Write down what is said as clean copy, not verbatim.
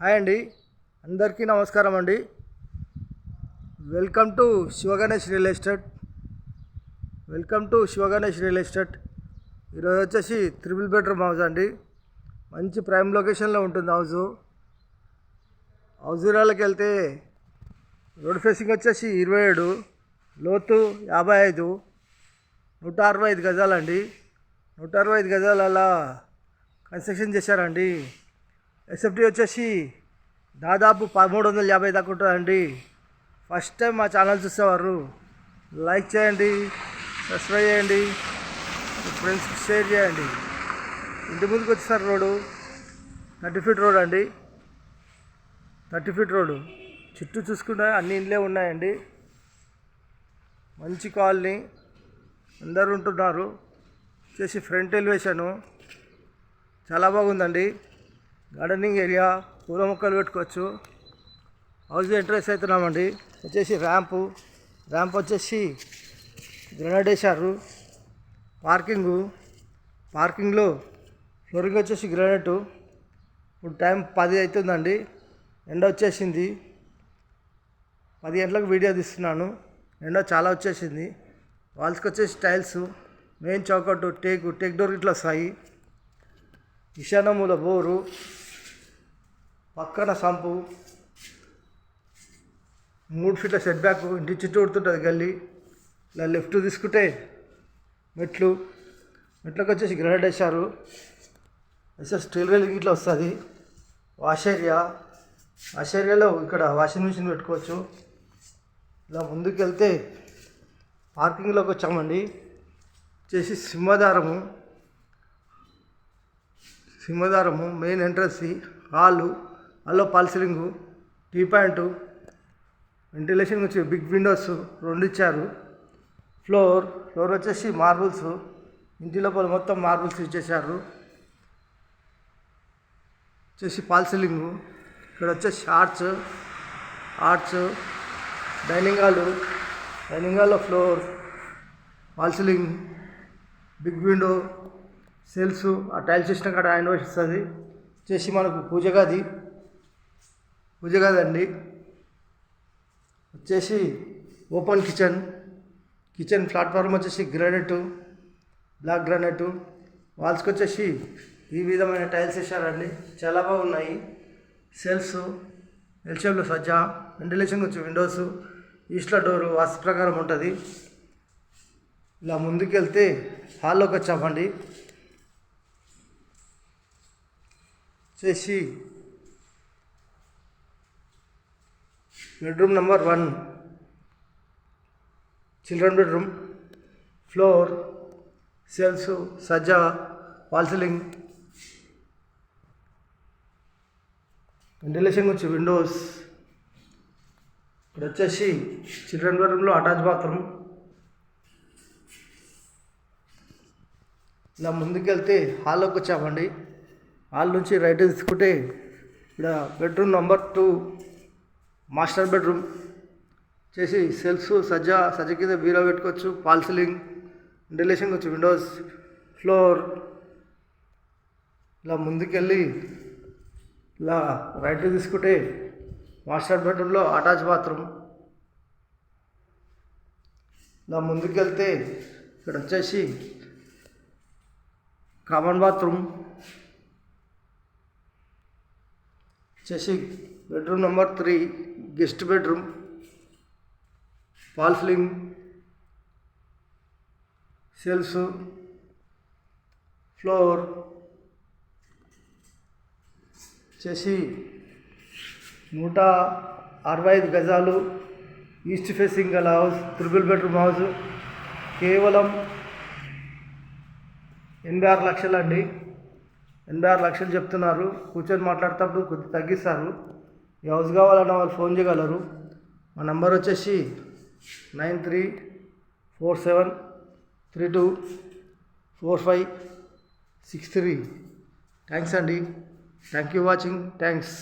Hi అండి, అందరికీ నమస్కారం అండి. Welcome to Sivaganesh real estate. ఈరోజు వచ్చేసి 3 బెడ్రూమ్ హౌస్ అండి. మంచి ప్రైమ్ లొకేషన్లో ఉంటుంది హౌస్ వివరాలకు వెళ్తే రోడ్ ఫేసింగ్ వచ్చేసి 27, లోతు 55, 165 గజాలండి. 165 గజాలు అలా కన్స్ట్రక్షన్ చేశారండి. ఎస్ఎఫ్టీ వచ్చేసి దాదాపు 1350 దాకా ఉంటుందండి. ఫస్ట్ టైం మా ఛానల్ చూసేవారు లైక్ చేయండి, సబ్స్క్రైబ్ చేయండి, మీ ఫ్రెండ్స్కి షేర్ చేయండి. ఇంటి ముందుకు వచ్చేసారు రోడ్డు 30 ఫీట్ రోడ్ అండి. 30 ఫీట్ రోడ్డు చుట్టూ చూసుకుంటే అన్ని ఇండ్లే ఉన్నాయండి. మంచి కాలనీ, అందరూ ఉంటున్నారు. వచ్చేసి ఫ్రంట్ ఎలివేషను చాలా బాగుందండి. గార్డెనింగ్ ఏరియా, పూల మొక్కలు పెట్టుకోవచ్చు. హౌస్ ఎంట్రెన్స్ అవుతున్నామండి. వచ్చేసి ర్యాంప్ వచ్చేసి గ్రెనైట్ వేశారు. పార్కింగ్లో ఫ్లోరింగ్ వచ్చేసి గ్రెనైట్. ఇప్పుడు టైం 10 అవుతుందండి. ఎండ వచ్చేసింది. 10 గంటలకు వీడియో తీస్తున్నాను. ఎండ చాలా వచ్చేసింది. వాల్స్కి వచ్చేసి టైల్స్, మెయిన్ చౌకట్టు టేక్ డోర్ ఇట్లా వస్తాయి. ఈశాన్యమూల బోరు, పక్కన సంపు, 3 ఫీట్ల సెట్ బ్యాక్, ఇంటి చుట్టూ ఉడుతుంటుంది గల్లీ. ఇలా లెఫ్ట్ తీసుకుంటే మెట్లకు వచ్చేసి గ్రానైట్ వేశారు. స్టీల్ రైలింగ్ ఇట్లా వస్తుంది. వాష్ ఏరియాలో ఇక్కడ వాషింగ్ మిషన్ పెట్టుకోవచ్చు. ఇలా ముందుకు వెళ్తే పార్కింగ్లోకి వచ్చామండి. వచ్చేసి సింహదారము మెయిన్ ఎంట్రన్స్, హాల్లో false ceiling, T point, ventilation వచ్చి బిగ్ విండోస్ 2 ఇచ్చారు. ఫ్లోర్ వచ్చేసి మార్బుల్స్, ఇంటి లోపల మొత్తం మార్బుల్స్ ఇచ్చేసారు. వచ్చేసి పాల్ సీలింగు, ఇక్కడ వచ్చేసి ఆర్చ్, డైనింగ్ హాల్లో floor, false ceiling, big window, sills, ఆ టైల్స్ ఇచ్చిన కాడ హ్యాండ్ వాష్ వస్తుంది. వచ్చేసి మనకు పూజ గది అండి. వచ్చేసి ఓపెన్ కిచెన్ ప్లాట్ఫామ్ వచ్చేసి బ్లాక్ గ్రానైట్. వాల్స్కి వచ్చేసి ఈ విధమైన టైల్స్ వేసారండి. చాలా బాగున్నాయి. సెల్స్ ఎల్ షేప్లో సజ్జా, వెంటిలేషన్ వచ్చి విండోస్, ఈస్ట్లో డోరు వాస్తు ప్రకారం ఉంటుంది. ఇలా ముందుకు వెళ్తే హాల్లోకి వచ్చామండి. వచ్చేసి bedroom number 1, children bedroom. Floor, shelves, సజ్జా, వాల్ సీలింగ్, వెంటిలేషన్ వచ్చి విండోస్. ఇక్కడ వచ్చేసి చిల్డ్రన్ బెడ్రూమ్లో అటాచ్ బాత్రూమ్. ఇలా ముందుకెళ్తే హాల్లోకి వచ్చామండి. హాల్ నుంచి రైట్ తీసుకుంటే ఇక్కడ బెడ్రూమ్ నెంబర్ 2, మాస్టర్ బెడ్రూమ్. చేసి సెల్ఫ్, సజ్జా కింద బీరో పెట్టుకోవచ్చు. పాల్ సీలింగ్, వెంటిలేషన్ వచ్చి విండోస్, ఫ్లోర్. ఇలా ముందుకెళ్ళి ఇలా రైట్ తీసుకుంటే మాస్టర్ బెడ్రూమ్లో అటాచ్ బాత్రూమ్. ఇలా ముందుకెళ్తే ఇక్కడ వచ్చేసి కామన్ బాత్రూమ్. వచ్చేసి bedroom number 3, guest bedroom, false ceiling, sills, floor. వచ్చేసి 165 గజాలు, ఈస్ట్ ఫేసింగ్ గల హౌస్, 3 బెడ్రూమ్ హౌస్. కేవలం 86 లక్షలు అండి. 86 లక్షలు చెప్తున్నారు. కూర్చొని మాట్లాడేటప్పుడు కొద్దిగా తగ్గిస్తారు. ఈ హౌస్ కావాలన్న వాళ్ళు ఫోన్ చేయగలరు. మా నంబర్ వచ్చేసి 9347324563. థ్యాంక్స్ అండి. Thank you watching. థ్యాంక్స్.